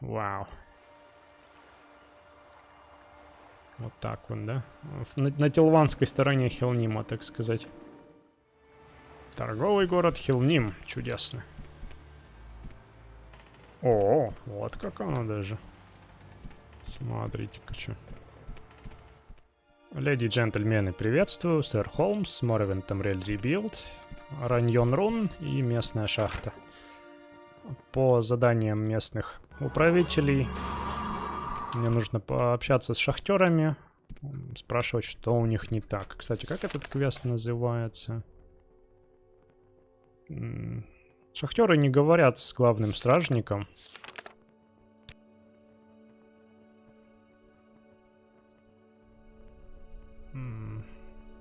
Вау. Вот так вот, да? На Тилванской стороне Хелнима, так сказать. Торговый город Хелним. Чудесно. О, вот как оно даже. Смотрите-ка, что. Леди и джентльмены, приветствую. Сэр Холмс, Морвин Тамрель Ребилд, Раньон Рун и местная шахта. По заданиям местных управителей мне нужно пообщаться с шахтерами, спрашивать, что у них не так. Кстати, как этот квест называется? Шахтеры не говорят с главным стражником.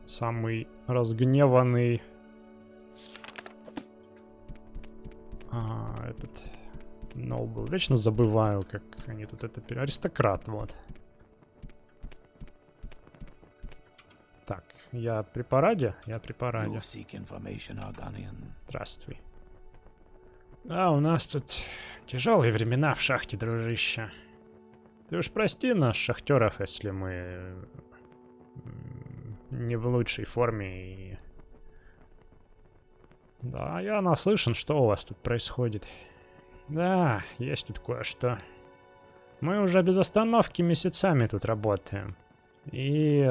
Самый разгневанный... этот... Noble. Вечно забываю, как они тут это... Аристократ, вот. Так, я при параде? Я при параде. Здравствуй. Да, у нас тут тяжелые времена в шахте, дружище. Ты уж прости нас, шахтеров, если мы не в лучшей форме. И... Да, я наслышан, что у вас тут происходит. Да, есть тут кое-что. Мы уже без остановки месяцами тут работаем. И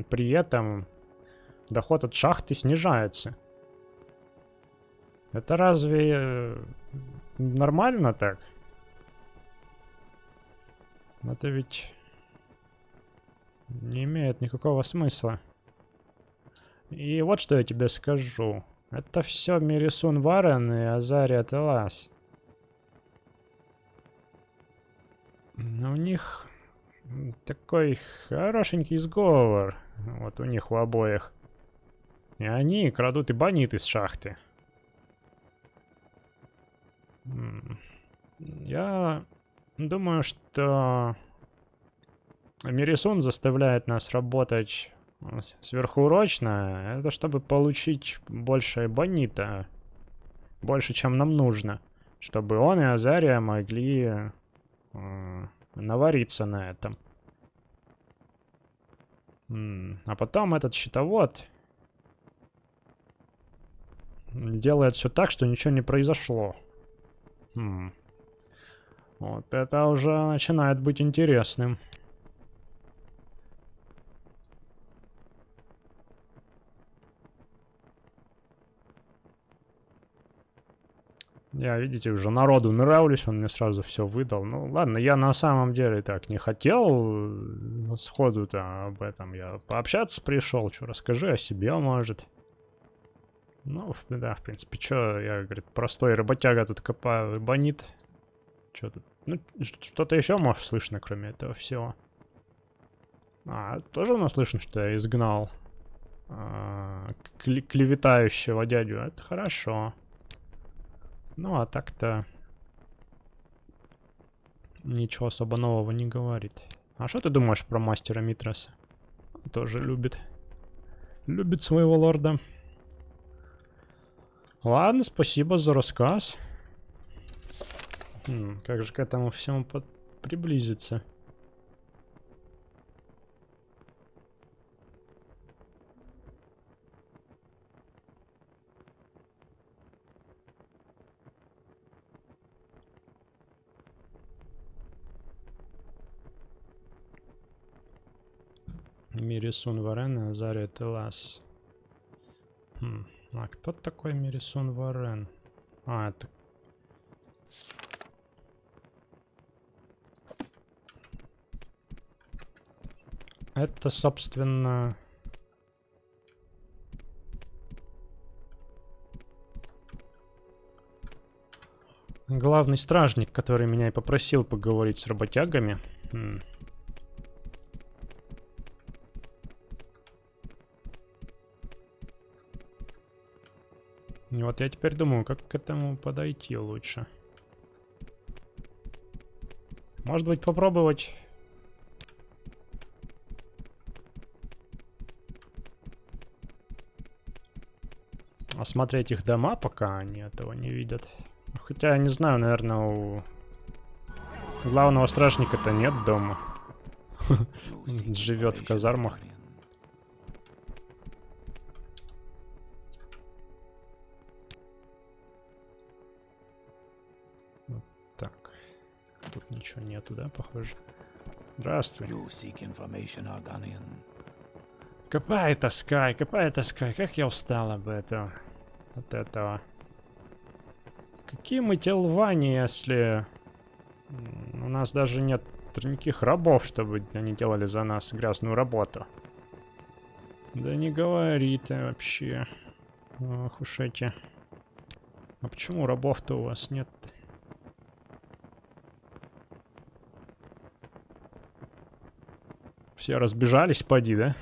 при этом доход от шахты снижается. Это разве нормально так? Это ведь не имеет никакого смысла. И вот что я тебе скажу. Это все Мирисун Варен и Азария Телас. У них такой хорошенький сговор. Вот у них у обоих. И они крадут эбонит из шахты. Я думаю, что Мирисун заставляет нас работать сверхурочно. Это чтобы получить больше эбонита. Больше, чем нам нужно. Чтобы он и Азария могли навариться на этом. А потом этот щитовод делает все так, что ничего не произошло. Вот это уже начинает быть интересным. Я, видите, уже народу нравлюсь, он мне сразу все выдал. Ну ладно, я на самом деле так не хотел сходу-то об этом. Я пообщаться пришел, что расскажи о себе, может. Ну, да, в принципе, что, я, говорит, простой работяга тут копаю, эбонит. Что тут? Ну, что-то еще, может, слышно, кроме этого всего. Тоже у нас слышно, что я изгнал клеветающего дядю. Это хорошо. Ну, а так-то ничего особо нового не говорит. А что ты думаешь про мастера Митраса? Тоже любит. Любит своего лорда. Ладно, спасибо за рассказ. Как же к этому всему приблизиться? Мирисун Варен и Азария Телас. А кто такой Мирисун Варен? Это... Это, собственно... главный стражник, который меня и попросил поговорить с работягами. И вот я теперь думаю, как к этому подойти лучше. Может быть, попробовать... осмотреть их дома, пока они этого не видят. Хотя, я не знаю, наверное, у Главного стражника-то нет дома. Живет в казармах. Вот так. Тут ничего нету, да, похоже? Здравствуй. Копай, таскай, копай, таскай. Как я устал от этого. Какие мы телвани, если у нас даже нет никаких рабов, чтобы они делали за нас грязную работу. Да не говори ты вообще. Ох уж эти. А почему рабов-то у вас нет? Все разбежались, поди, да?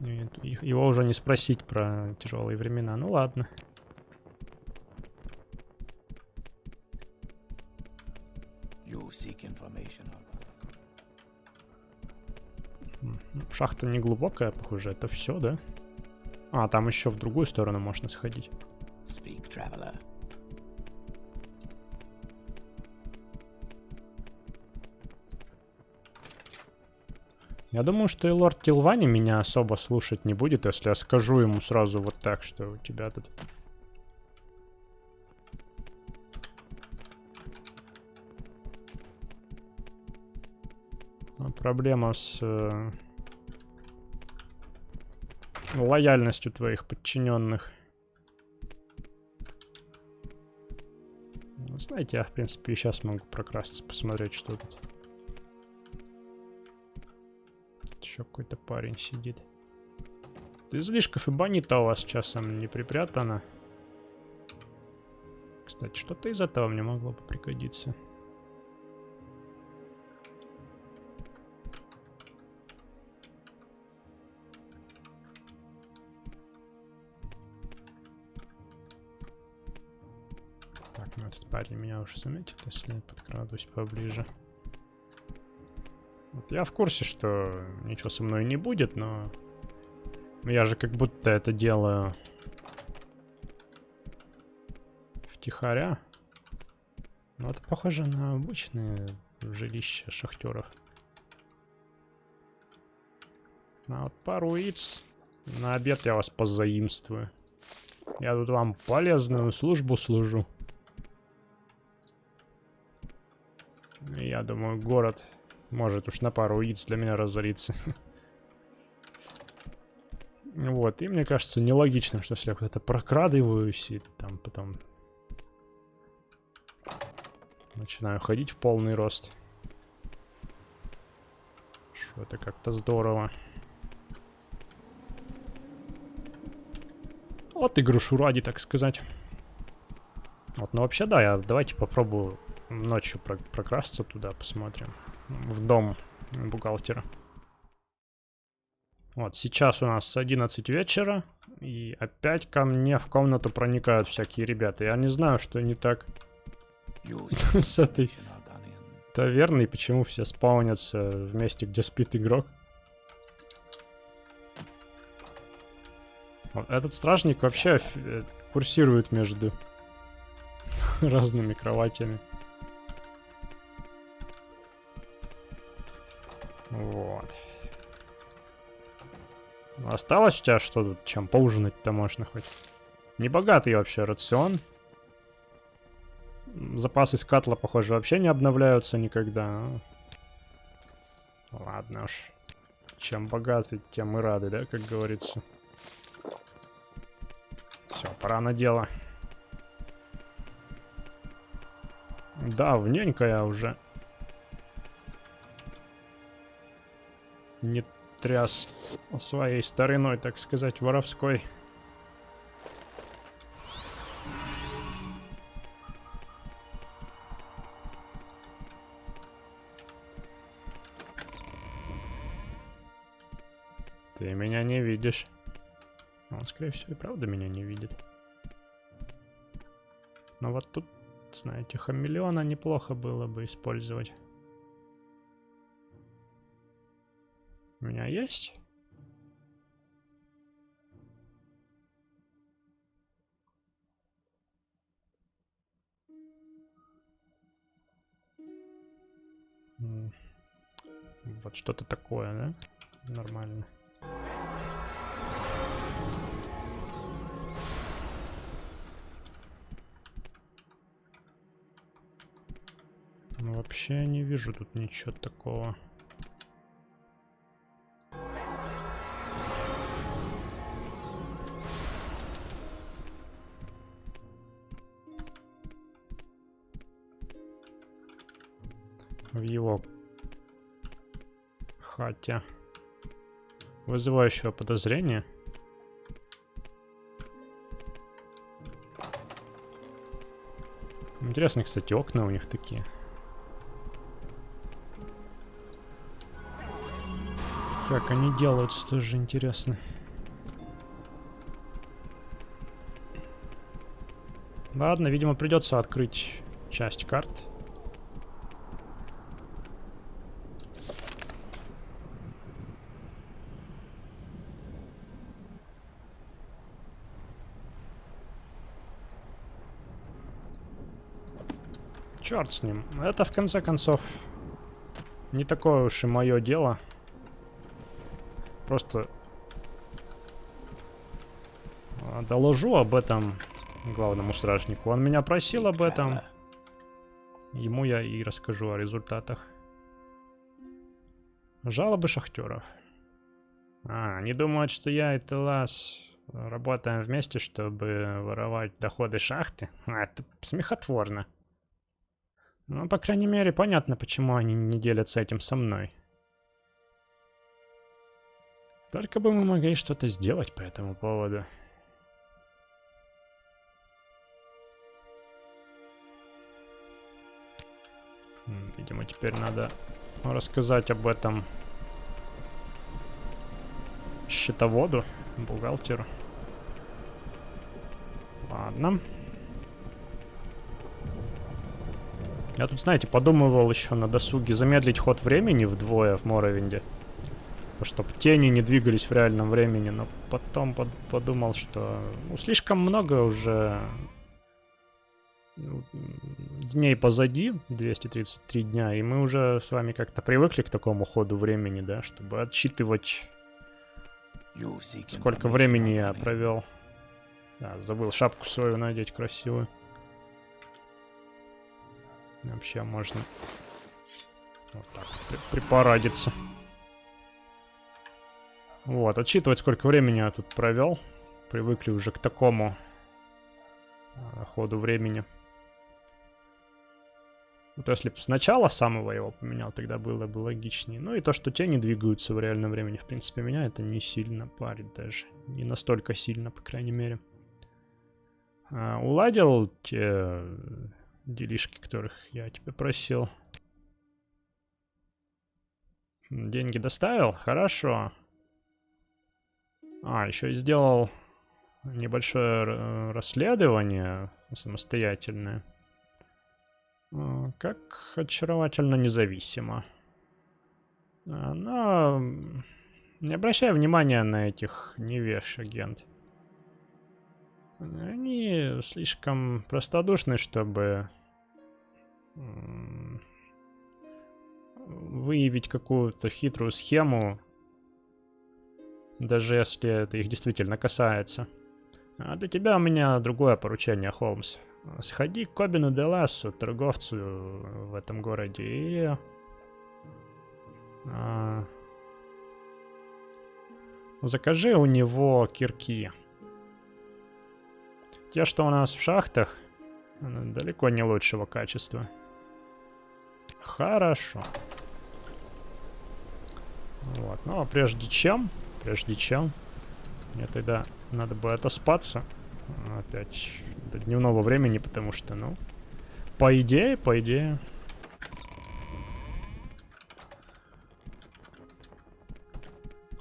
Его уже не спросить про тяжелые времена. Ну ладно. Шахта не глубокая, похоже, это все, да? А, там еще в другую сторону можно сходить. Я думаю, что и лорд Тилвани меня особо слушать не будет, если я скажу ему сразу вот так, что у тебя тут... Проблема с лояльностью твоих подчиненных. Знаете, я, в принципе, и сейчас могу прокрасться, посмотреть, что тут. Еще какой-то парень сидит. Излишков и бонита у вас часом не припрятано. Кстати, что-то из этого мне могло бы пригодиться. Так, ну этот парень меня уже заметит, если я подкрадусь поближе. Вот я в курсе, что ничего со мной не будет, но я же как будто это делаю втихаря. Ну, это похоже на обычное жилище шахтеров. А вот пару яиц на обед я вас позаимствую. Я тут вам полезную службу служу. И я думаю, город может уж на пару яиц для меня разориться. Вот, и мне кажется нелогичным, что если я куда-то прокрадываюсь и там потом начинаю ходить в полный рост. Что это как-то здорово. Вот игрушу ради, так сказать. Вот, ну вообще да, давайте попробую ночью прокрасться туда, посмотрим. В дом бухгалтера. Вот, сейчас у нас 11 вечера, и опять ко мне в комнату проникают всякие ребята. Я не знаю, что не так с этой таверной, почему все спаунятся в месте, где спит игрок. Вот, этот стражник вообще курсирует между разными кроватями. Вот. Осталось у тебя что тут? Чем поужинать-то можно хоть? Небогатый вообще рацион. Запасы с катла, похоже, вообще не обновляются никогда. Ладно уж. Чем богатый, тем мы рады, да, как говорится. Все, пора на дело. Давненько я уже не тряс своей стариной, так сказать, воровской. Ты меня не видишь. Он, скорее всего, и правда меня не видит. Но вот тут, знаете, хамелеона неплохо было бы использовать. У меня есть? Вот что-то такое, да? Нормально. Ну, вообще я не вижу тут ничего такого. В его хате вызывающего подозрения. Интересно, кстати, окна у них такие. Как они делаются, тоже интересно. Ладно, видимо, придется открыть часть карт. Черт с ним. Это, в конце концов, не такое уж и мое дело. Просто доложу об этом главному стражнику. Он меня просил об этом. Ему я и расскажу о результатах. Жалобы шахтеров. Они думают, что я и Телас работаем вместе, чтобы воровать доходы шахты? Это смехотворно. Ну, по крайней мере, понятно, почему они не делятся этим со мной. Только бы мы могли что-то сделать по этому поводу. Видимо, теперь надо рассказать об этом счетоводу, бухгалтеру. Ладно. Я тут, знаете, подумывал еще на досуге замедлить ход времени вдвое в Моровинде. Чтобы тени не двигались в реальном времени. Но потом подумал, что слишком много уже дней позади, 233 дня, и мы уже с вами как-то привыкли к такому ходу времени, да, чтобы отсчитывать, сколько времени я провел. Забыл шапку свою надеть красивую. Вообще можно вот так припарадиться. Вот, отсчитывать, сколько времени я тут провел. Привыкли уже к такому ходу времени. Вот если бы сначала самого его поменял, тогда было бы логичнее. Ну и то, что тени двигаются в реальном времени, в принципе, меня это не сильно парит даже. Не настолько сильно, по крайней мере. Уладил те делишки, которых я тебя просил? Деньги доставил? Хорошо. Еще и сделал небольшое расследование самостоятельное. Как очаровательно независимо. Но не обращай внимания на этих невеж, агент. Они слишком простодушны, чтобы выявить какую-то хитрую схему, даже если это их действительно касается. А для тебя у меня другое поручение, Холмс. Сходи к Кобину де Лассу, торговцу в этом городе, и закажи у него кирки. Те, что у нас в шахтах, далеко не лучшего качества. Хорошо. Вот, ну а прежде чем мне тогда надо бы отоспаться опять до дневного времени, потому что, ну, по идее,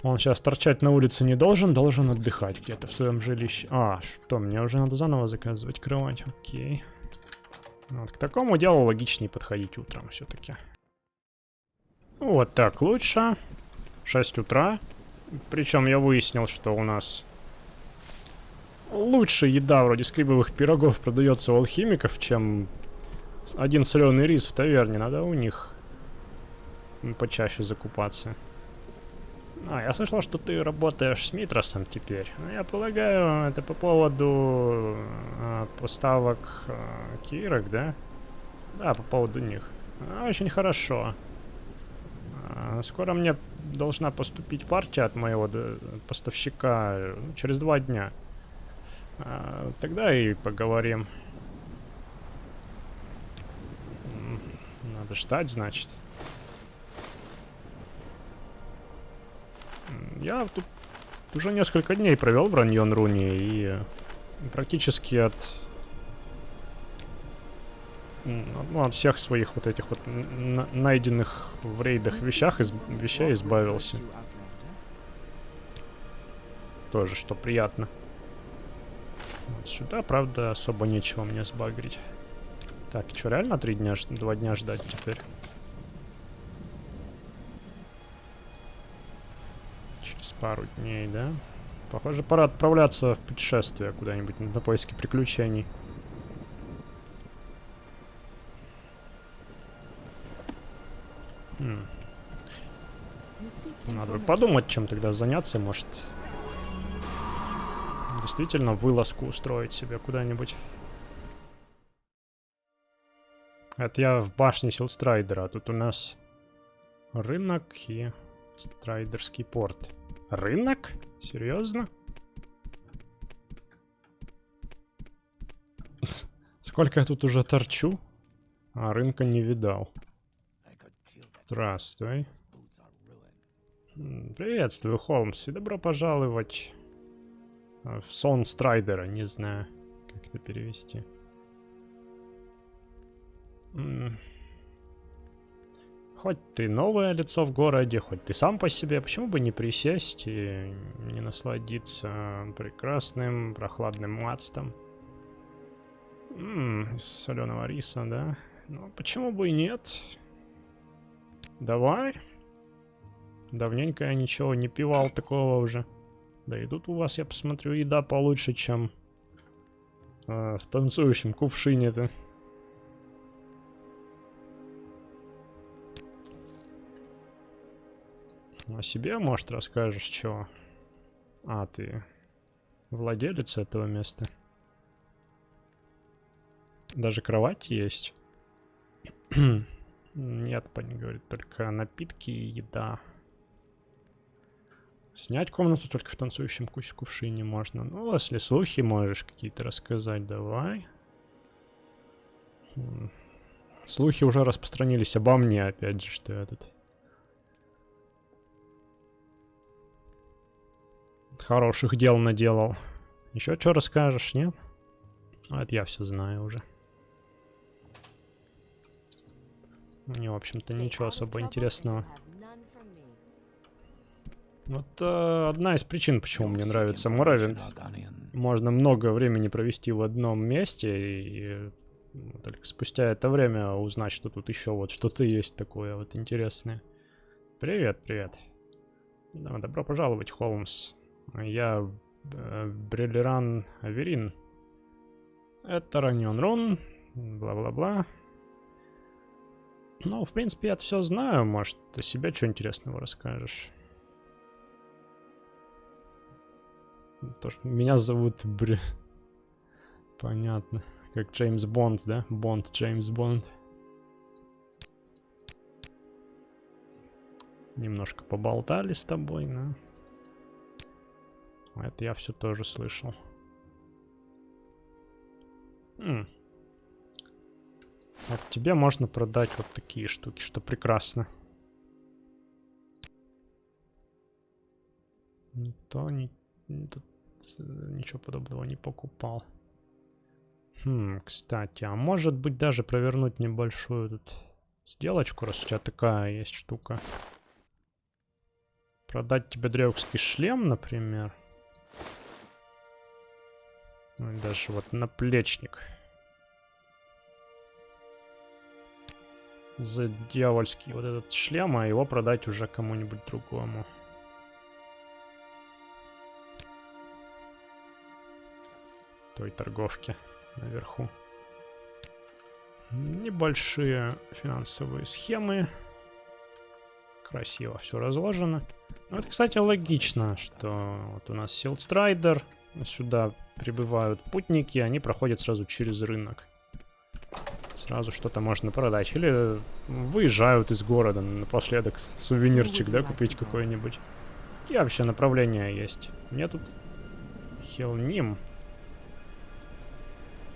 он сейчас торчать на улице не должен отдыхать где-то в своем жилище. Что, мне уже надо заново заказывать кровать, окей. Вот, к такому делу логичнее подходить утром все-таки. Вот так лучше. 6 утра. Причем я выяснил, что у нас лучше еда вроде скрибовых пирогов продается у алхимиков, чем один соленый рис в таверне. Надо у них почаще закупаться. А, я слышал, что ты работаешь с Митросом теперь. Ну, я полагаю, это по поводу поставок кирок, да? Да, по поводу них. Очень хорошо. Скоро мне должна поступить партия от моего поставщика через 2 дня. Тогда и поговорим. Надо ждать, значит. Я тут уже несколько дней провел в Раньон-Руне и практически от всех своих вот этих вот найденных в рейдах вещей избавился. Тоже, что приятно. Вот сюда, правда, особо нечего мне сбагрить. Так, что, реально 2 дня ждать теперь? Через пару дней, да? Похоже, пора отправляться в путешествие куда-нибудь на поиски приключений. Надо подумать, чем тогда заняться, может. Действительно, вылазку устроить себе куда-нибудь. Это я в башне Силстрайдера, а тут у нас рынок и Страйдерский порт. Рынок? Серьезно? Сколько я тут уже торчу? А рынка не видал. Здравствуй. Приветствую, Холмс, и добро пожаловать в сон Страйдера. Не знаю, как это перевести. Хоть ты новое лицо в городе, хоть ты сам по себе, почему бы не присесть и не насладиться прекрасным прохладным мацтом? Из соленого риса, да? Ну, почему бы и нет? Давай. Давненько я ничего не пивал такого уже. Да и тут у вас, я посмотрю, еда получше, чем в танцующем кувшине-то. О себе, может, расскажешь, чего? А, ты владелец этого места? Даже кровать есть? Нет, парень говорит, только напитки и еда. Снять комнату только в танцующем кувшине можно. Ну, если слухи можешь какие-то рассказать, давай. Слухи уже распространились обо мне, опять же, что я тут хороших дел наделал. Еще что расскажешь, нет? Это я все знаю уже. Мне, в общем-то, ничего особо интересного. Вот одна из причин, почему мне нравится Моровинд. Можно много времени провести в одном месте и только спустя это время узнать, что тут еще вот что-то есть такое вот интересное. Привет, привет. Добро пожаловать, Холмс. Я Бриллеран Аверин. Это Раньон-Рун. Бла-бла-бла. Ну, в принципе, я все знаю. Может, о себе что интересного расскажешь? Тоже меня зовут Понятно. Как Джеймс Бонд, да? Бонд, Джеймс Бонд. Немножко поболтали с тобой, да? Это я все тоже слышал. Вот тебе можно продать вот такие штуки, что прекрасно. Никто тут ничего подобного не покупал. Кстати, а может быть даже провернуть небольшую тут сделочку, раз у тебя такая есть штука. Продать тебе древский шлем, например. Ну и даже вот наплечник. За дьявольский вот этот шлем, а его продать уже кому-нибудь другому. Той торговке наверху. Небольшие финансовые схемы. Красиво все разложено. Вот, кстати, логично, что вот у нас Силдстрайдер, сюда прибывают путники, они проходят сразу через рынок. Сразу что-то можно продать. Или выезжают из города напоследок сувенирчик, да, купить какой-нибудь. Какие вообще направления есть? Мне тут Хелним.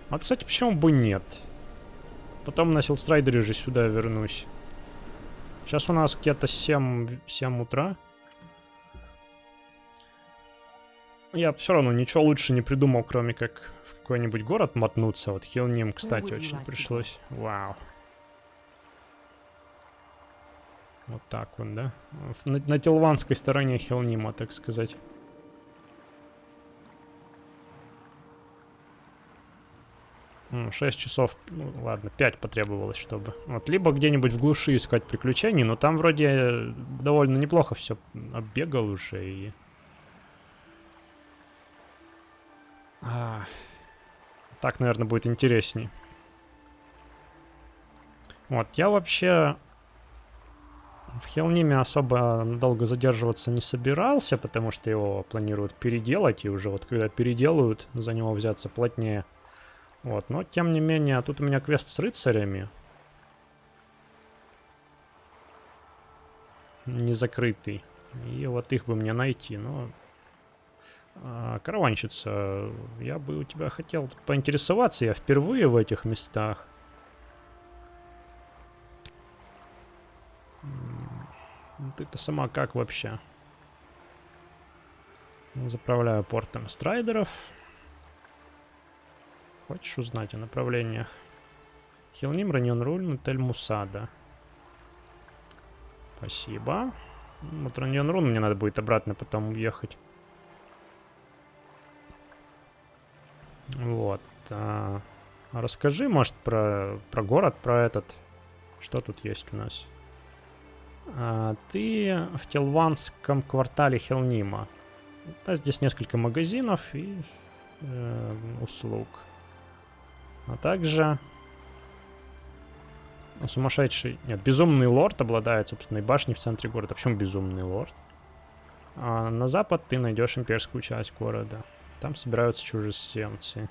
А, кстати, почему бы нет? Потом на Силдстрайдере же сюда вернусь. Сейчас у нас где-то 7 утра. Я все равно ничего лучше не придумал, кроме как в какой-нибудь город мотнуться. Вот Хелним, кстати, очень пришлось. Вау. Вот так вот, да? На Тилванской стороне Хелнима, так сказать. 6 часов, ну ладно, 5 потребовалось, чтобы... Вот, либо где-нибудь в глуши искать приключений, но там вроде довольно неплохо все оббегал уже и... Так, наверное, будет интересней. Вот, я вообще в Хелниме особо долго задерживаться не собирался, потому что его планируют переделать, и уже вот когда переделают, за него взяться плотнее. Вот, но тем не менее, тут у меня квест с рыцарями. Не закрытый. И вот их бы мне найти, но... Караванщица, я бы у тебя хотел поинтересоваться, я впервые в этих местах. Ты-то сама как вообще? Заправляю портом страйдеров. Хочешь узнать о направлениях? Хелним, Раньон Руль, Тель Мусада. Спасибо. Вот Раньон Рун мне надо будет обратно потом уехать. Вот. Расскажи, может, про город, про этот. Что тут есть у нас? Ты в Тилванском квартале Хелнима. Да, здесь несколько магазинов и услуг. А также сумасшедший... Нет, безумный лорд обладает собственной башней в центре города. Почему безумный лорд? На запад ты найдешь имперскую часть города. Там собираются чужеземцы.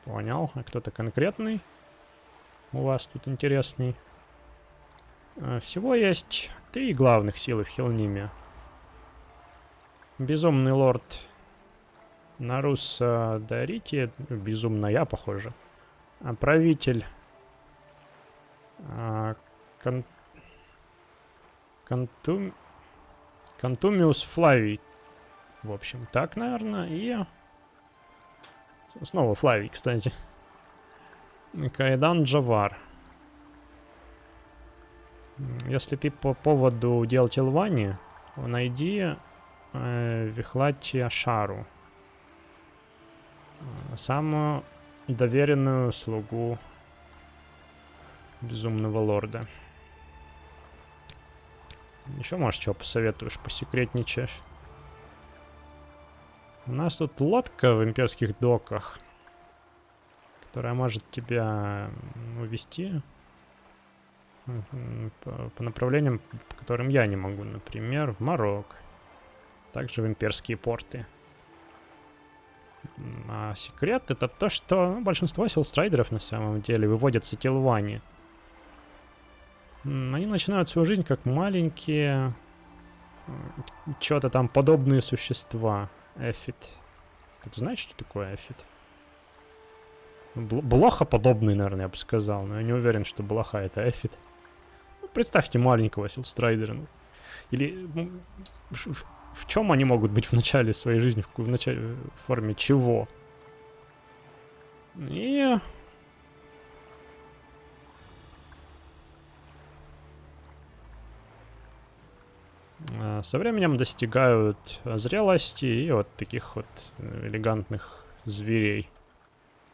Понял. А кто-то конкретный у вас тут интересный? Всего есть 3 главных силы в Хелниме. Безумный лорд Нарус Дарити. Безумная, похоже. Правитель Кантумиус Флавий. В общем, так, наверное. И снова Флавий, кстати. Кайдан Джавар. Если ты по поводу дел Тилвани, найди Вихлати Шару. Самую доверенную слугу безумного лорда. Еще, может, что посоветуешь, посекретничаешь? У нас тут лодка в имперских доках, которая может тебя увезти по направлениям, по которым я не могу. Например, в Марок. Также в имперские порты. А секрет это то, что большинство силстрайдеров на самом деле выводятся Тилвани. Они начинают свою жизнь как маленькие что-то там подобные существа. Эфит. Ты знаешь, что такое эфит? Блоха подобный, наверное, я бы сказал. Но я не уверен, что блоха это эфит. Ну, представьте маленького силстрайдера. Или в чем они могут быть в начале своей жизни? В форме чего? И... со временем достигают зрелости и вот таких вот элегантных зверей.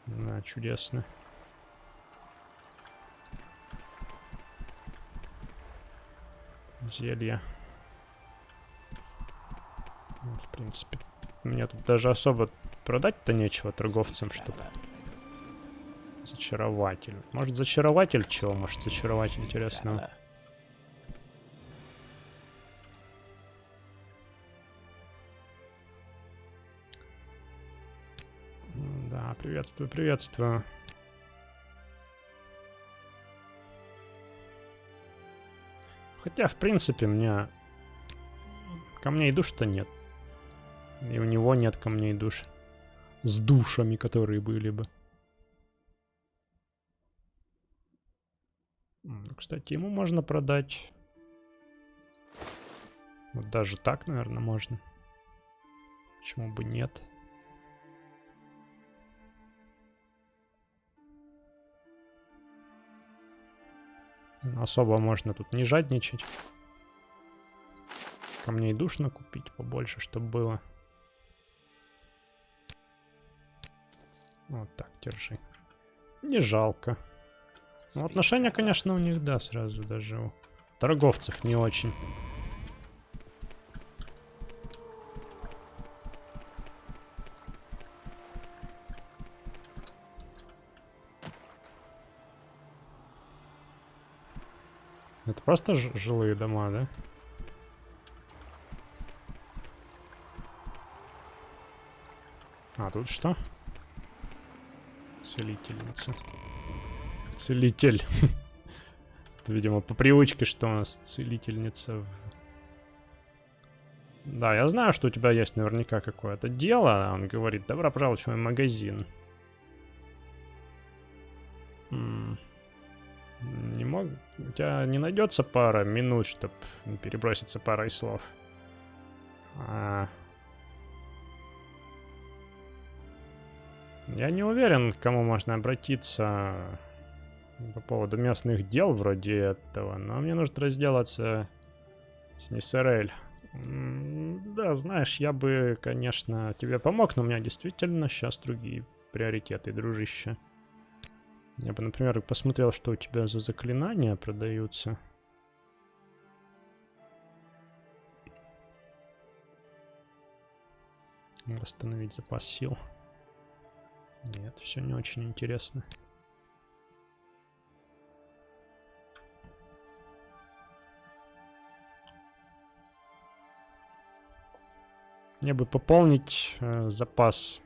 Да, чудесно. Зелье. В принципе, мне тут даже особо продать-то нечего торговцам, что-то. Зачарователь. Может, зачарователь чего? Может, зачаровать интересного. приветствую, приветствую. Хотя, в принципе, мне камней душ-то нет. И у него нет камней душ. С душами, которые были бы. Кстати, ему можно продать. Вот даже так, наверное, можно. Почему бы нет? Особо можно тут не жадничать. Камней душ накупить побольше, чтобы было. Вот так, держи. Не жалко. Ну, отношения, конечно, у них, да, сразу даже у торговцев не очень. Это просто жилые дома, да? А тут что? Целительница. Целитель. Видимо, по привычке, что у нас целительница. Да, я знаю, что у тебя есть наверняка какое-то дело. Он говорит, добро пожаловать в мой магазин. Не мог... У тебя не найдется пара минут, чтобы переброситься парой слов? Я не уверен, к кому можно обратиться по поводу местных дел вроде этого, но мне нужно разделаться с Нисерель. Да, знаешь, я бы, конечно, тебе помог, но у меня действительно сейчас другие приоритеты, дружище. Я бы, например, посмотрел, что у тебя за заклинания продаются. Восстановить запас сил. Нет, все не очень интересно. Мне бы пополнить запас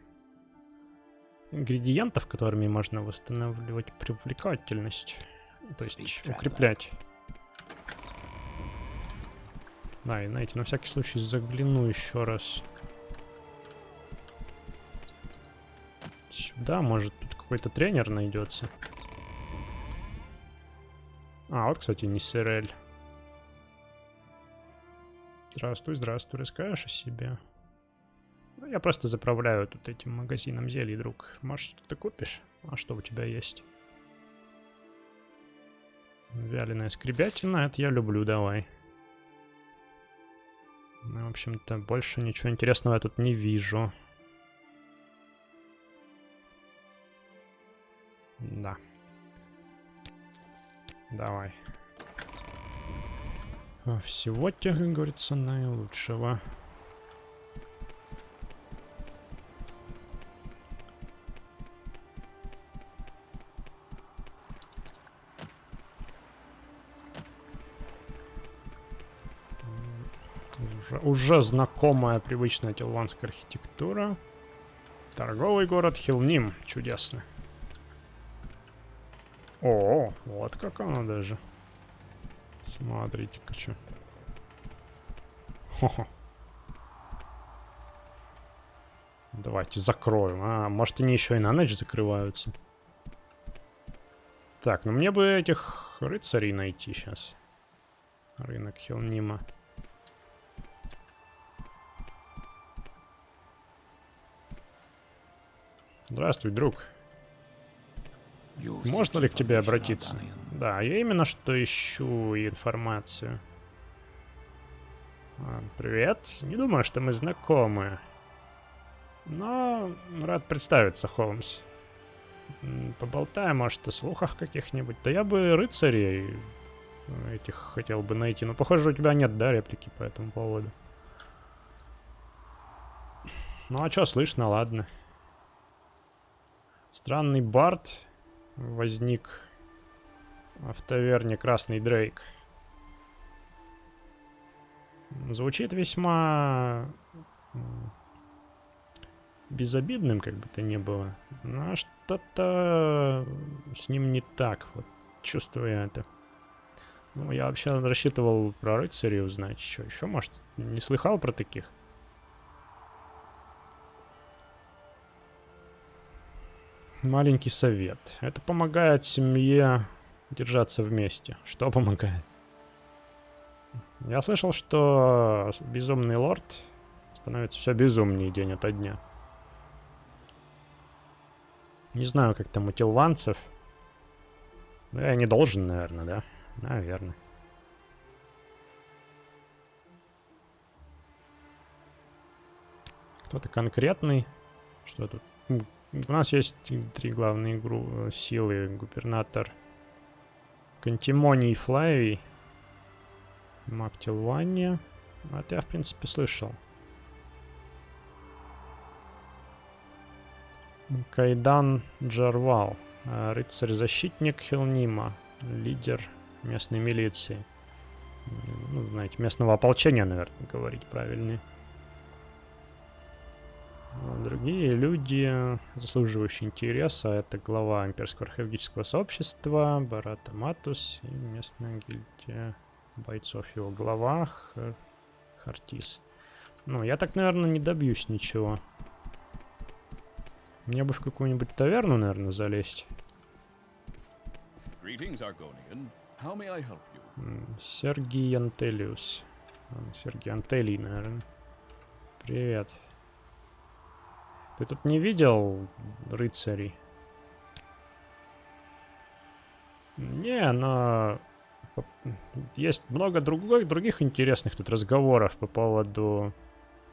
ингредиентов, которыми можно восстанавливать привлекательность. То есть укреплять. Да, и знаете, на всякий случай загляну еще раз. Сюда, может, тут какой-то тренер найдется. А, вот, кстати, Нисерель. Здравствуй, здравствуй. Расскажешь о себе? Ну, я просто заправляю тут этим магазином зелий, друг. Может, что-то купишь? А что у тебя есть? Вяленая скребятина, это я люблю, давай. Ну, в общем-то, больше ничего интересного я тут не вижу. Да. Давай. Всего тебе, как говорится, наилучшего. Уже знакомая, привычная тилванская архитектура. Торговый город Хилним. Чудесно. О, вот как оно даже. Смотрите-ка, что. Хо-хо. Давайте закроем. А, может, они еще и на ночь закрываются. Так, ну мне бы этих рыцарей найти сейчас. Рынок Хилнима. Здравствуй, друг. Можно ли к тебе обратиться? Да, я именно что ищу информацию. Привет. Не думаю, что мы знакомы. Но рад представиться, Холмс. Поболтаем, может, о слухах каких-нибудь. Да я бы рыцарей этих хотел бы найти. Но, похоже, у тебя нет, да, реплики по этому поводу. Ну, а что слышно, ладно. Странный бард возник в таверне Красный Дрейк. Звучит весьма безобидным, как бы то ни было. Но что-то с ним не так, вот чувствую я это. Ну, я вообще рассчитывал про рыцарей узнать. Что еще, может, не слыхал про таких? Маленький совет. Это помогает семье держаться вместе. Что помогает? Я слышал, что безумный лорд становится все безумнее день ото дня. Не знаю, как там у тилванцев. Но я не должен, наверное, да? Наверное. Кто-то конкретный. Что тут? У нас есть 3 главные силы. Губернатор Кантимоний Флавий. Маг Тилвания. Это я, в принципе, слышал. Кайдан Джарвал. Рыцарь-защитник Хилнима. Лидер местной милиции. Ну, знаете, местного ополчения, наверное, говорить правильнее. Другие люди, заслуживающие интереса, это глава имперского археологического сообщества Барата Матус и местная гильдия бойцов его глава Хартис. Ну, я так, наверное, не добьюсь ничего. Мне бы в какую-нибудь таверну, наверное, залезть. Сергий Антелиус. Сергий Антелий, наверное. Привет. Ты тут не видел рыцарей? Не, но есть много других интересных тут разговоров по поводу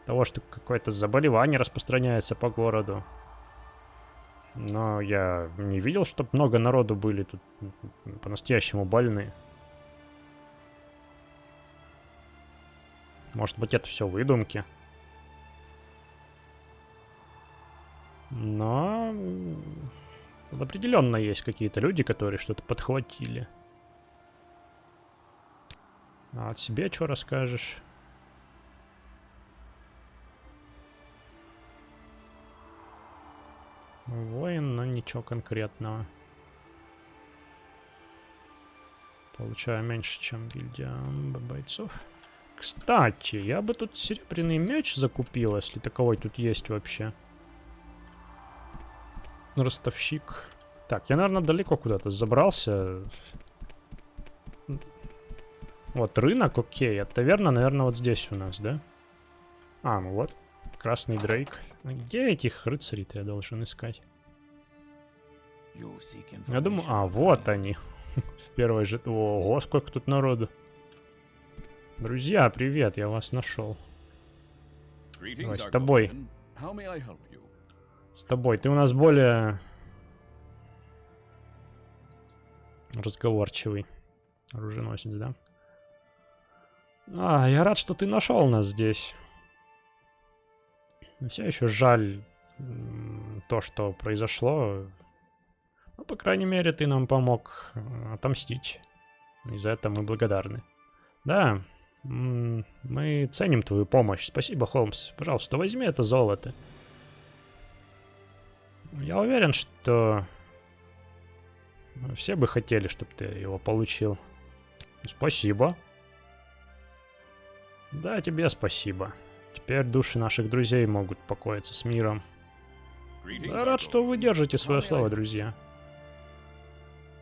того, что какое-то заболевание распространяется по городу. Но я не видел, чтобы много народу были тут по-настоящему больны. Может быть, это все выдумки. Но определенно есть какие-то люди, которые что-то подхватили. А от себя что расскажешь? Воин, но ничего конкретного. Получаю меньше, чем гильдия бойцов. Кстати, я бы тут серебряный меч закупил, если таковой тут есть вообще. Ростовщик. Так, я, наверное, далеко куда-то забрался. Вот, рынок, окей. А таверна, наверное, вот здесь у нас, да? А, ну вот. Красный Дрейк. Где этих рыцарей-то я должен искать? Я думаю... А, вот они. В первой же... Ого, сколько тут народу. Друзья, привет, я вас нашел. Давай, с тобой. С тобой. Ты у нас более... разговорчивый. Оруженосец, да? А, я рад, что ты нашел нас здесь. Все еще жаль то, что произошло. Ну, по крайней мере, ты нам помог отомстить. И за это мы благодарны. Да, мы ценим твою помощь. Спасибо, Холмс. Пожалуйста, возьми это золото. Я уверен, что все бы хотели, чтобы ты его получил. Спасибо. Да, тебе спасибо. Теперь души наших друзей могут покоиться с миром. Да, рад, что вы держите свое слово, друзья.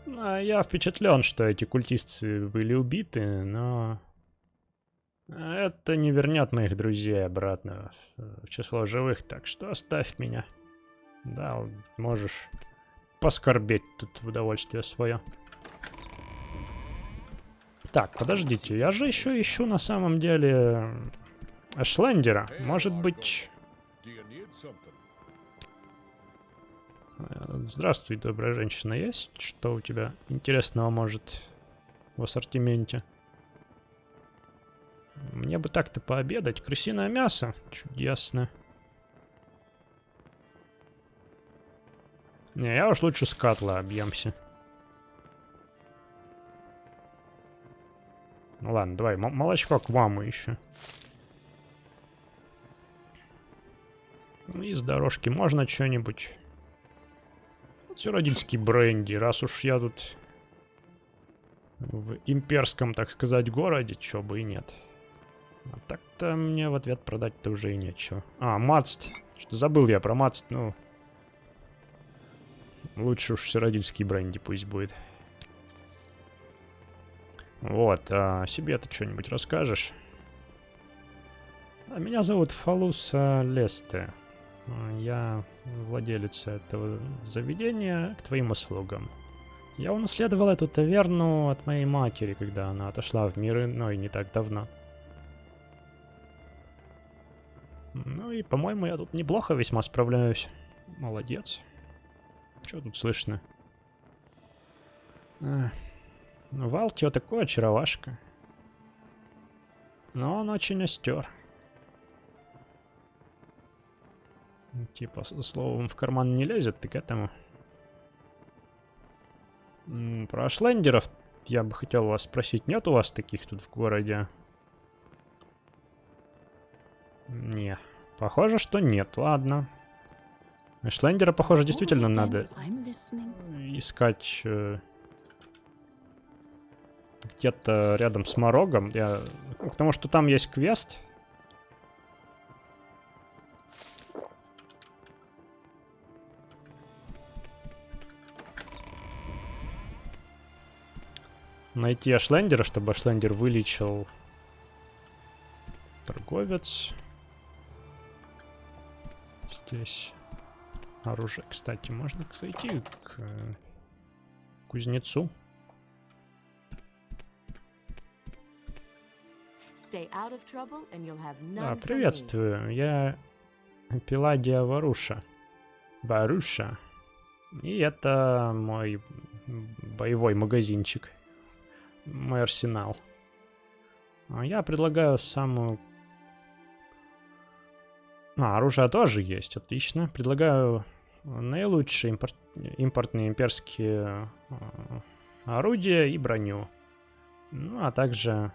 Я впечатлен, что эти культисты были убиты, но... это не вернет моих друзей обратно в число живых, так что оставь меня. Да, можешь поскорбеть тут в удовольствие свое. Так, подождите, я же еще ищу на самом деле Эшлендера. Может быть... Здравствуй, добрая женщина. Есть что у тебя интересного может в ассортименте? Мне бы так-то пообедать. Крысиное мясо. Чудесно. Не, я уж лучше с Катла объемся. Ну ладно, давай, молочко к маму еще. Ну, из дорожки можно что-нибудь. Сиродильский бренди, раз уж я тут в имперском, так сказать, городе, чё бы и нет. А так-то мне в ответ продать-то уже и нечего. А, Мацт. Что забыл я про Мацт, ну... Лучше уж сиродильский бренди пусть будет. Вот, а себе-то что-нибудь расскажешь? А меня зовут Фалуса Лесте. Я владелец этого заведения, к твоим услугам. Я унаследовал эту таверну от моей матери, когда она отошла в мир иной не так давно. Ну и, по-моему, я тут неплохо весьма справляюсь. Молодец. Что тут слышно? Валтио такой очаровашка. Но он очень остер. Типа, словом, в карман не лезет, ты к этому. Про ашлендеров я бы хотел вас спросить. Нет у вас таких тут в городе? Не. Похоже, что нет. Ладно. Ашлендера, похоже, действительно надо искать где-то рядом с Морогом. Потому что там есть квест. Найти Ашлендера, чтобы Ашлендер вылечил. Торговец. Здесь оружие, кстати, можно зайти к кузнецу. Приветствую, я Пеладия Варуша. И это мой боевой магазинчик. Мой арсенал. Я предлагаю самую... оружие тоже есть, отлично. Предлагаю наилучшие импортные имперские орудия и броню. Ну, а также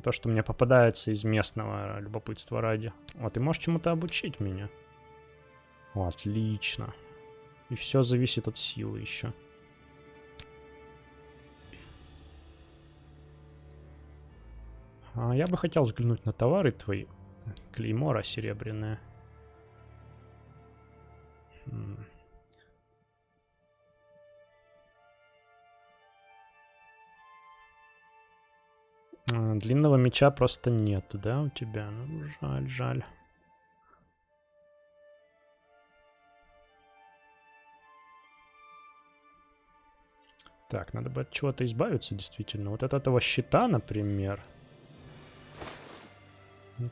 то, что мне попадается из местного любопытства ради. Вот, и можешь чему-то обучить меня. Отлично. И все зависит от силы еще. Я бы хотел взглянуть на товары твои. Клеймора серебряная. Длинного меча просто нету, да, у тебя? Ну, жаль, жаль. Так, надо бы от чего-то избавиться, действительно. Вот от этого щита, например.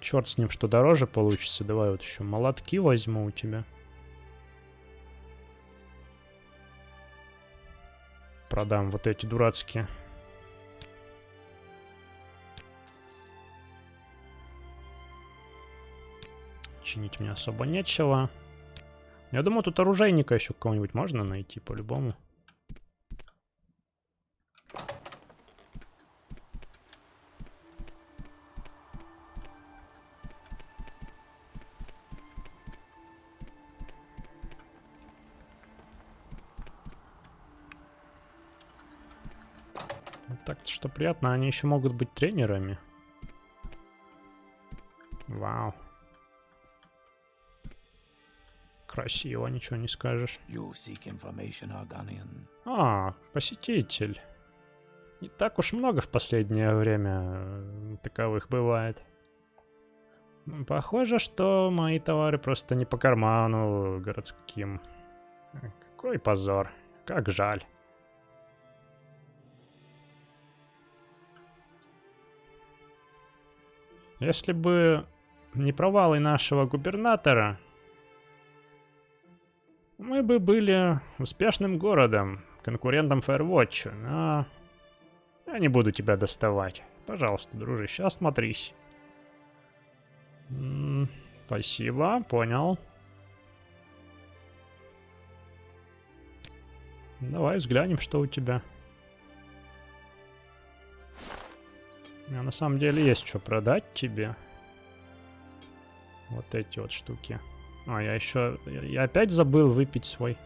Черт с ним, что дороже получится. Давай вот еще молотки возьму у тебя. Продам вот эти дурацкие. Чинить мне особо нечего. Я думаю, тут оружейника еще кого-нибудь можно найти по-любому. Так, что приятно, они еще могут быть тренерами. Вау. Красиво, ничего не скажешь. Посетитель. Не так уж много в последнее время таковых бывает. Похоже, что мои товары просто не по карману городским. Какой позор. Как жаль. Если бы не провалы нашего губернатора, мы бы были успешным городом, конкурентом Firewatch, но я не буду тебя доставать. Пожалуйста, дружище, осмотрись. Спасибо, понял. Давай взглянем, что у тебя. У меня на самом деле есть что продать тебе. Вот эти вот штуки. А, я еще... Я опять забыл выпить свой...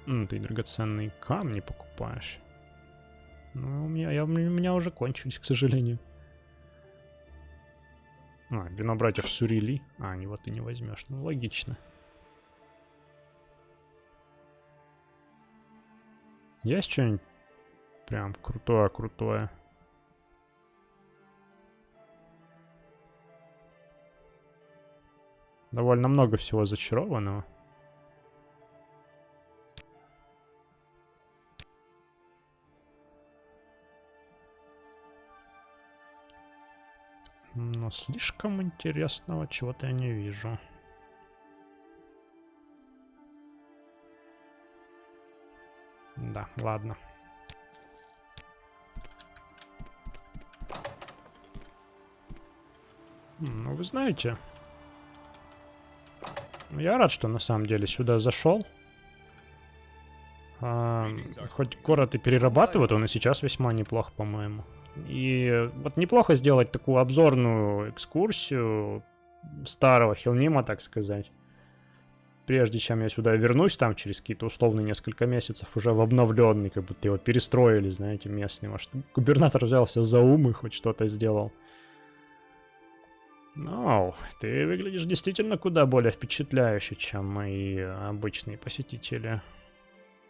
ты драгоценные камни покупаешь. Ну, у меня уже кончились, к сожалению. А, вино братьев Сурили. А, его ты не возьмешь. Ну, логично. Есть что-нибудь прям крутое-крутое? Довольно много всего зачарованного. Но слишком интересного чего-то я не вижу. Да, ладно. Ну, вы знаете, я рад, что на самом деле сюда зашел. Хоть город и перерабатывают, он и сейчас весьма неплох, по-моему. И вот неплохо сделать такую обзорную экскурсию старого Хилнима, так сказать. Прежде чем я сюда вернусь, там через какие-то условные несколько месяцев, уже в обновленный, как будто его перестроили, знаете, местный. Может, губернатор взялся за ум и хоть что-то сделал. Ну, ты выглядишь действительно куда более впечатляюще, чем мои обычные посетители.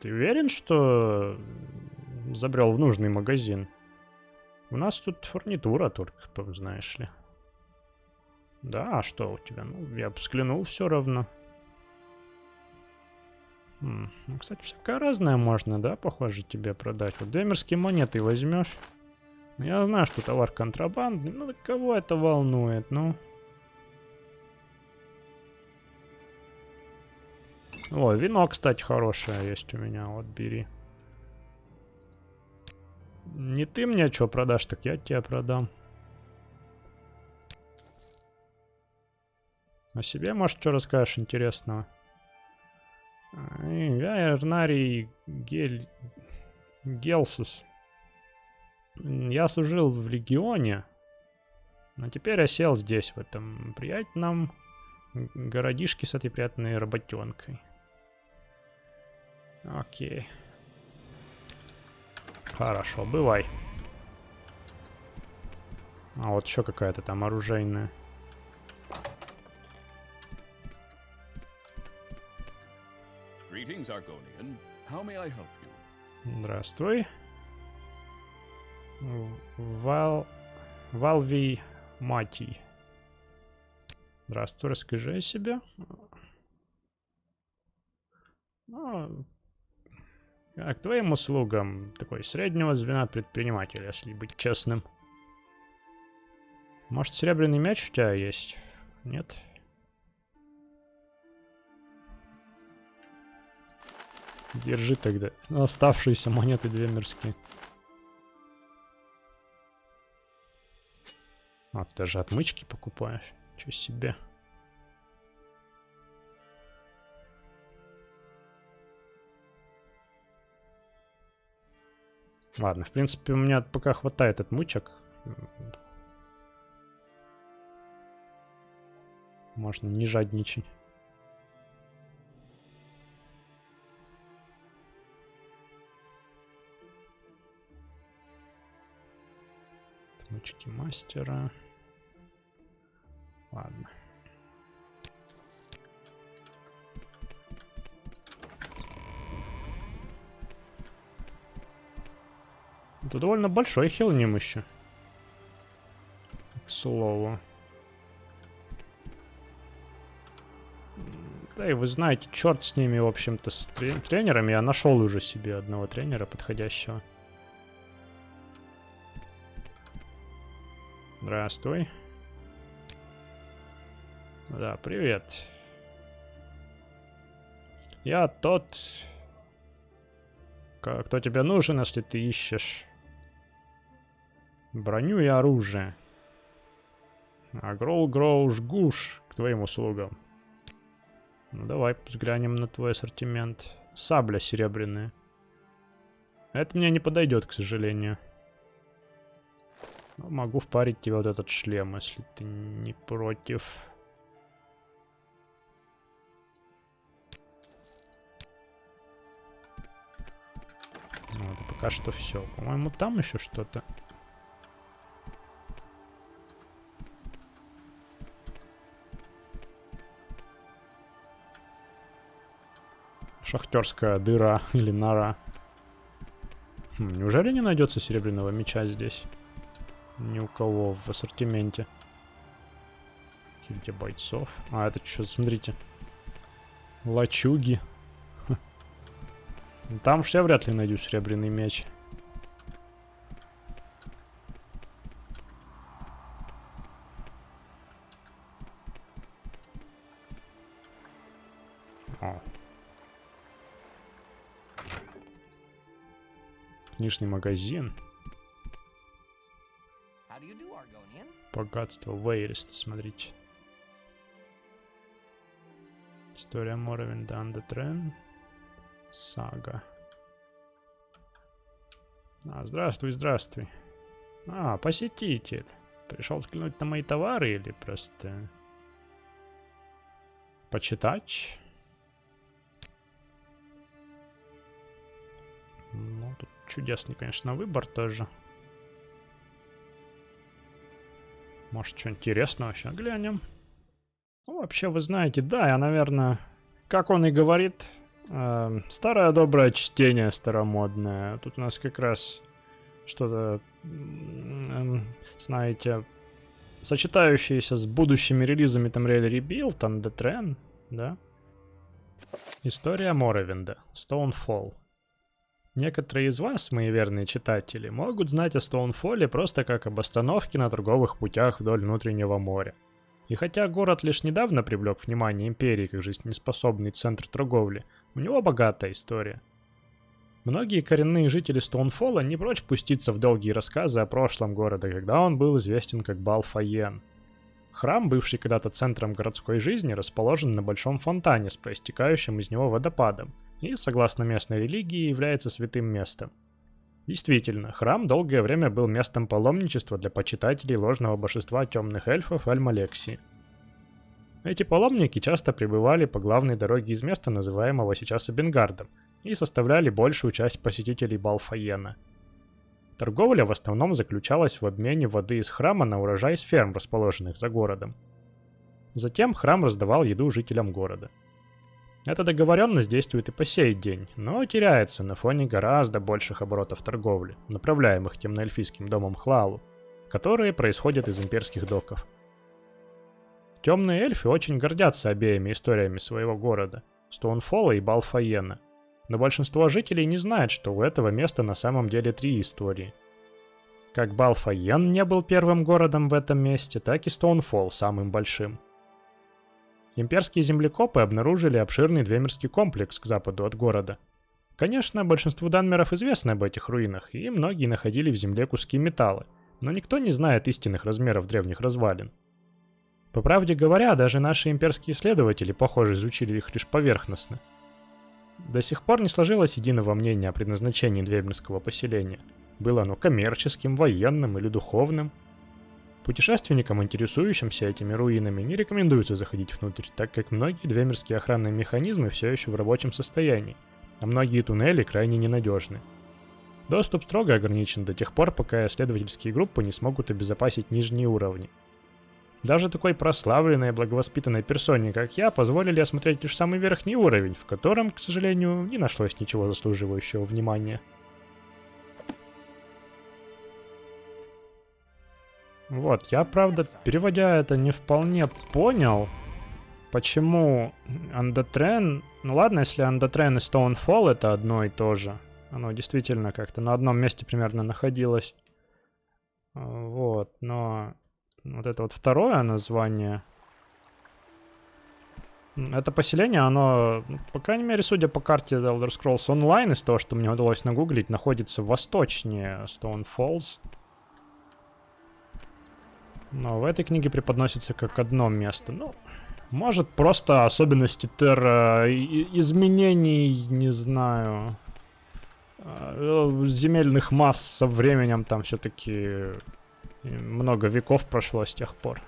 Ты уверен, что забрел в нужный магазин? У нас тут фурнитура только, знаешь ли. Да, а что у тебя? Ну, я бы взглянул все равно. Ну, кстати, всякое разное можно, да, похоже, тебе продать. Вот демерские монеты возьмешь. Я знаю, что товар контрабандный, ну, кого это волнует, ну... О, вино, кстати, хорошее есть у меня, вот бери. Не ты мне что продашь, так я тебе продам. О себе, может, что расскажешь интересного? Я Эрнарий Гелсус. Я служил в Легионе, но теперь осел здесь, в этом приятном городишке с этой приятной работенкой. Окей. Хорошо, бывай. А вот еще какая-то там оружейная. Здравствуй. Валви Матий. Здравствуй, расскажи о себе. Ну, к твоим услугам такой среднего звена предпринимателя, если быть честным. Может, серебряный мяч у тебя есть? Нет? Держи тогда оставшиеся монеты демерские. А, ты даже отмычки покупаешь. Чё себе. Ладно, в принципе, у меня пока хватает отмычек. Можно не жадничать. Отмычки мастера. Ладно. Это довольно большой Хилним еще. К слову. Да и вы знаете, черт с ними, в общем-то, с тренерами. Я нашел уже себе одного тренера подходящего. Здравствуй. Да, привет. Я тот, кто тебе нужен, если ты ищешь броню и оружие. Гроуш-гуш к твоим услугам. Ну, давай взглянем на твой ассортимент. Сабля серебряная. Это мне не подойдет, к сожалению. Но могу впарить тебе вот этот шлем, если ты не против. Ну, это пока что все. По-моему, там еще что-то. Шахтерская дыра или нора. Неужели не найдется серебряного меча здесь? Ни у кого в ассортименте. Кильте бойцов. А, это что, смотрите. Лачуги. Там уж я вряд ли найду серебряный меч. О. Книжный магазин. Богатство Вейреста, смотрите. История Моровинда, Андетрен. Сага. А, здравствуй, здравствуй. А, посетитель. Пришел взглянуть на мои товары или просто... почитать? Ну, тут чудесный, конечно, выбор тоже. Может, что интересного сейчас глянем. Ну, вообще, вы знаете, да, я, наверное, как он и говорит, старое доброе чтение старомодное. Тут у нас как раз что-то, знаете, сочетающееся с будущими релизами Tomb Raider Rebuild, Андетрен, да? История Моровинда, Stonefall. Некоторые из вас, мои верные читатели, могут знать о Стоунфолле просто как об остановке на торговых путях вдоль внутреннего моря. И хотя город лишь недавно привлек внимание Империи как жизнеспособный центр торговли, у него богатая история. Многие коренные жители Стоунфолла не прочь пуститься в долгие рассказы о прошлом города, когда он был известен как Балфаен. Храм, бывший когда-то центром городской жизни, расположен на большом фонтане с проистекающим из него водопадом, и, согласно местной религии, является святым местом. Действительно, храм долгое время был местом паломничества для почитателей ложного божества темных эльфов Эль-Малексии. Эти паломники часто прибывали по главной дороге из места, называемого сейчас Эбенгардом, и составляли большую часть посетителей Балфаена. Торговля в основном заключалась в обмене воды из храма на урожай с ферм, расположенных за городом. Затем храм раздавал еду жителям города. Эта договоренность действует и по сей день, но теряется на фоне гораздо больших оборотов торговли, направляемых темноэльфийским домом Хлалу, которые происходят из имперских доков. Темные эльфы очень гордятся обеими историями своего города, Стоунфолла и Балфаена, но большинство жителей не знает, что у этого места на самом деле 3 истории. Как Балфаен не был первым городом в этом месте, так и Стоунфолл самым большим. Имперские землекопы обнаружили обширный двемерский комплекс к западу от города. Конечно, большинству данмеров известно об этих руинах, и многие находили в земле куски металла, но никто не знает истинных размеров древних развалин. По правде говоря, даже наши имперские исследователи, похоже, изучили их лишь поверхностно. До сих пор не сложилось единого мнения о предназначении двемерского поселения. Было оно коммерческим, военным или духовным. Путешественникам, интересующимся этими руинами, не рекомендуется заходить внутрь, так как многие двемерские охранные механизмы все еще в рабочем состоянии, а многие туннели крайне ненадежны. Доступ строго ограничен до тех пор, пока исследовательские группы не смогут обезопасить нижние уровни. Даже такой прославленной и благовоспитанной персоне, как я, позволили осмотреть лишь самый верхний уровень, в котором, к сожалению, не нашлось ничего заслуживающего внимания. Вот, я, правда, переводя это, не вполне понял, почему Андетрен... Ну ладно, если Андетрен и Стоунфолл это одно и то же. Оно действительно как-то на одном месте примерно находилось. Вот, но... Вот это вот второе название... Это поселение, оно, по крайней мере, судя по карте The Elder Scrolls Online, из того, что мне удалось нагуглить, находится восточнее Стоунфоллс. Но в этой книге преподносится как одно место. Ну, может, просто особенности терра, изменений, не знаю, земельных масс со временем, там все-таки много веков прошло с тех пор.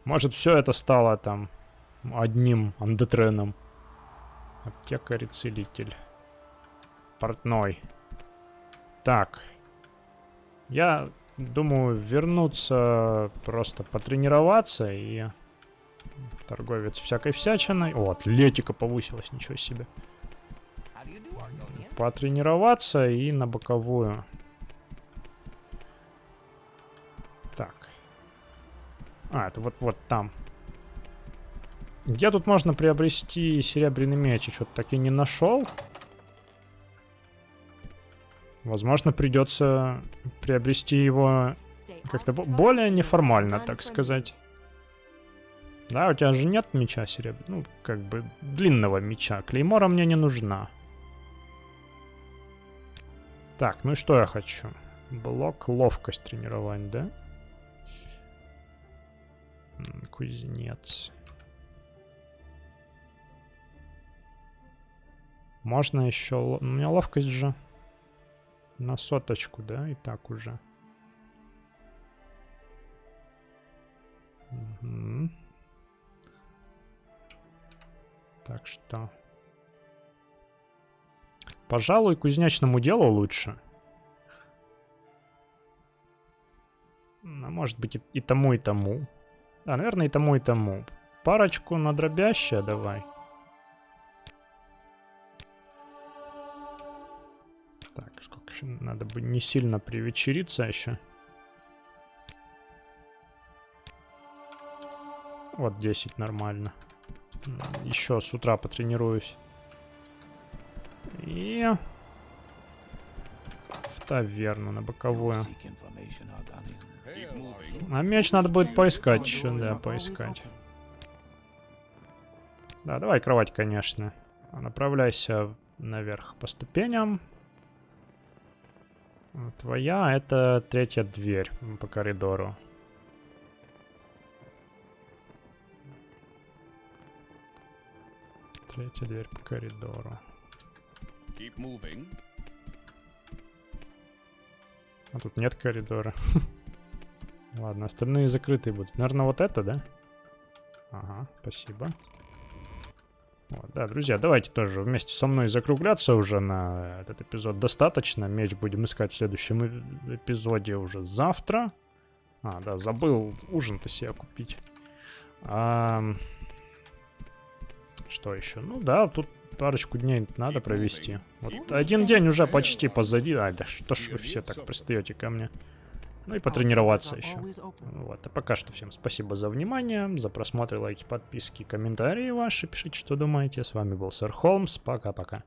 Может, все это стало там одним Андетреном. Аптекарь и целитель. Портной. Так. Я думаю вернуться, просто потренироваться и... Торговец всякой всячиной. О, атлетика повысилась, ничего себе. Потренироваться и на боковую. Так. А, это вот там. Где тут можно приобрести серебряный меч? Я что-то так и не нашел. Возможно, придется приобрести его как-то более неформально, так сказать. Да, у тебя же нет меча серебряного. Ну, как бы длинного меча. Клеймора мне не нужна. Так, ну и что я хочу? Блок, ловкость тренировать, да? Кузнец. Можно еще... У меня ловкость же на 100, да? И так уже. Угу. Так что... Пожалуй, кузнечному делу лучше. А может быть и тому, и тому. Да, наверное, и тому, и тому. Парочку на дробящее давай. Так, сколько еще? Надо бы не сильно привечериться еще. Вот 10 нормально. Еще с утра потренируюсь. И... в таверну на боковую. А меч надо будет поискать еще, да, поискать. Да, давай кровать, конечно. Направляйся наверх по ступеням. Твоя — это 3-я дверь по коридору. Третья дверь по коридору. А тут нет коридора. Ладно, остальные закрытые будут. Наверное, вот это, да? Ага, спасибо. Вот, да, друзья, давайте тоже вместе со мной закругляться уже на этот эпизод. Достаточно. Меч будем искать в следующем эпизоде уже завтра. А, да, забыл ужин-то себе купить. Что еще? Ну да, тут парочку дней надо провести. Вот один день уже почти позади. А, да что ж вы все так пристаете ко мне. Ну и потренироваться еще. Вот, а пока что всем спасибо за внимание, за просмотр, лайки, подписки, комментарии ваши. Пишите, что думаете. С вами был Сэр Холмс. Пока-пока.